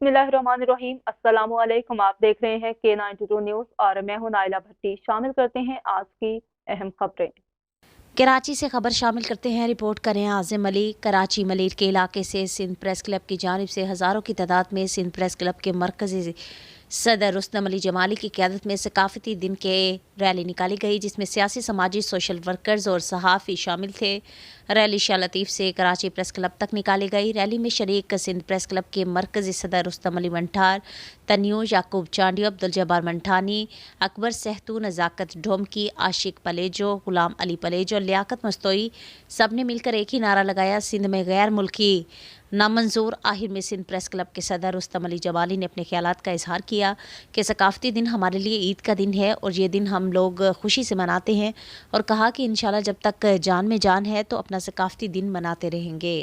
बिस्मिल्लाहिर्रहमानिर्रहीम। अस्सलामु अलैकुम। आप देख रहे हैं K92 न्यूज़ और मैं हूं नाइला भट्टी। शामिल करते हैं आज की अहम खबरें। कराची से खबर शामिल करते हैं, रिपोर्ट करें आज़िम अली। कराची मलिर के इलाके से सिंध प्रेस क्लब की जानिब से हज़ारों की तादाद में सिंध प्रेस क्लब के मरकज़ी सदर रुस्तम अली जमाली की क़यादत में सकाफ़ती दिन के रैली निकाली गई, जिसमें सियासी, समाजी, सोशल वर्कर्स और सहाफ़ी शामिल थे। रैली शाह लतीफ़ से कराची प्रेस क्लब तक निकाली गई। रैली में शरीक सिंध प्रेस क्लब के मरकज़ी सदर रुस्तम अली मंठार, तन्यू याकूब चांडियो, अब्दुल जब्बार मंठानी, अकबर सहतू, नज़ाकत ढोमकी, आशिक पलेजो, गुलाम अली पलेजो, लियाकत मस्तोई, सब ने मिलकर एक ही नारा लगाया, सिंध में गैर मुल्की नामंजूर। आखिर में सिंध प्रेस क्लब के सदर रुस्तम अली जमाली ने अपने ख्यालात का इजहार किया कि सकाफ़ती दिन हमारे लिए ईद का दिन है और ये दिन हम लोग खुशी से मनाते हैं, और कहा कि इंशाल्लाह जब तक जान में जान है तो अपना सकाफ़ती दिन मनाते रहेंगे।